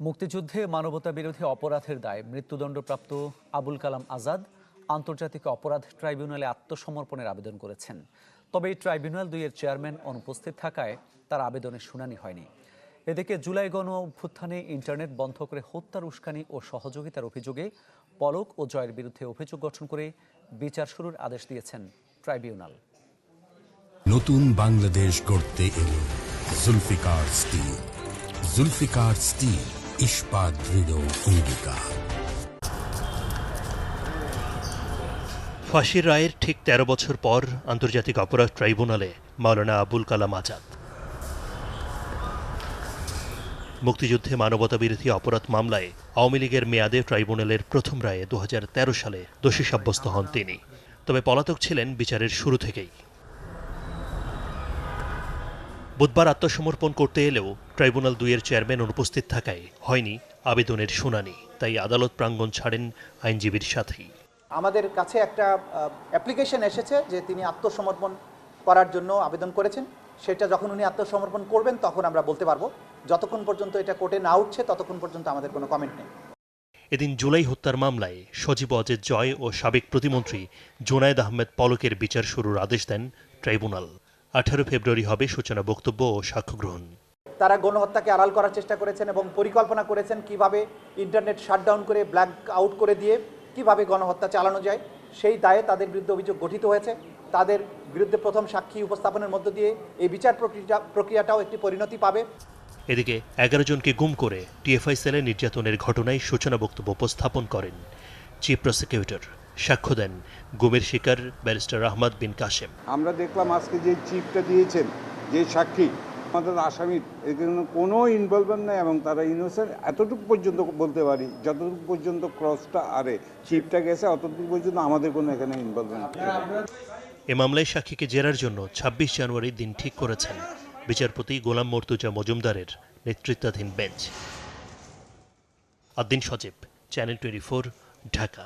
মুক্তিযুদ্ধে মানবতাবিরোধী অপরাধের দায়ে মৃত্যুদণ্ডপ্রাপ্ত আবুল কালাম আজাদ আন্তর্জাতিক অপরাধ ট্রাইব্যুনালে আত্মসমর্পণের আবেদন করেছেন। তবে এই ট্রাইব্যুনাল ২ এর চেয়ারম্যান অনুপস্থিত থাকায় তার আবেদনের শুনানি হয়নি। এদিকে জুলাই গণ অভ্যুত্থানে ইন্টারনেট বন্ধ করে হত্যার উস্কানি ও সহযোগিতার অভিযোগে পলক ও জয়ের বিরুদ্ধে অভিযোগ গঠন করে বিচার শুরুর আদেশ দিয়েছেন ট্রাইব্যুনাল। নতুন বাংলাদেশ গড়তে এলো জুলফিকার স্টিল। জুলফিকার স্টিল, ইস্পাত দৃঢ় অঙ্গীকার। ফাঁসির রায়ের ঠিক ১৩ বছর পর আন্তর্জাতিক অপরাধ ট্রাইব্যুনালে মাওলানা আবুল কালাম আজাদ। মুক্তিযুদ্ধে মানবতাবিরোধী অপরাধ মামলায় আওয়ামী লীগের মেয়াদে ট্রাইব্যুনালের প্রথম রায়ে ২০১৩ সালে দোষী সাব্যস্ত হন তিনি। তবে পলাতক ছিলেন বিচারের শুরু থেকেই। বুধবার আত্মসমর্পণ করতে এলেও ট্রাইব্যুনাল ২ এর চেয়ারম্যান অনুপস্থিত থাকায় হয়নি আবেদনের শুনানি। তাই আদালত প্রাঙ্গণ ছাড়েন আইনজীবীর সাথেই। আমাদের কাছে একটা অ্যাপ্লিকেশন এসেছে যে তিনি আত্মসমর্পণ করার জন্য আবেদন করেছেন। সেটা যখন উনি আত্মসমর্পণ করবেন তখন আমরা বলতে পারবো। যতক্ষণ পর্যন্ত এটা কোর্টে না উঠছে ততক্ষণ পর্যন্ত আমাদের কোনো কমেন্ট নেই। এদিন জুলাই হত্যার মামলায় সজীব ওয়াজেদ জয় ও সাবেক প্রতিমন্ত্রী জুনায়েদ আহমেদ পলকের বিচার শুরুর আদেশ দেন ট্রাইব্যুনাল। ১৮ ফেব্রুয়ারি হবে সূচনা বক্তব্য ও সাক্ষ্য গ্রহণ। তারা গণহত্যাকে আড়াল করার চেষ্টা করেছেন এবং পরিকল্পনা করেছেন কিভাবে ইন্টারনেট শাটডাউন করে ব্ল্যাক আউট করে দিয়ে কিভাবে গণহত্যা চালানো যায়। সেই দায়ে তাদের বিরুদ্ধে অভিযোগ গঠিত হয়েছে। তাদের বিরুদ্ধে প্রথম সাক্ষী উপস্থাপনের মধ্য দিয়ে এই বিচার প্রক্রিয়াটাও একটি পরিণতি পাবে। এদিকে ১১ জনকে গুম করে টিএফআই সেলে নির্যাতনের ঘটনায় সূচনা বক্তব্য উপস্থাপন করেন চিফ প্রসিকিউটর। সাক্ষ্য দেন গুমের শিকার ব্যারিস্টার আহমদ বিন কাশেম। আমরা দেখলাম আজকে যে চিফটা দিয়েছেন, যে সাক্ষী, আমাদের আসামির এখানে কোনো ইনভলভমেন্ট নেই এবং তারা ইনোসেন্ট। এতটুকু পর্যন্ত বলতে পারি, যতটুকু পর্যন্ত ক্রসটা আরে চিফটা গেছে অতটুকু পর্যন্ত আমাদের কোনো এখানে ইনভলভমেন্ট নেই। এ মামলায় সাক্ষীকে জেরার জন্য ২৬ জানুয়ারি দিন ঠিক করেছেন বিচারপতি গোলাম মর্তুজা মজুমদারের নেতৃত্বাধীন বেঞ্চ। আদ্দিন সজীব, চ্যানেল 24, ঢাকা।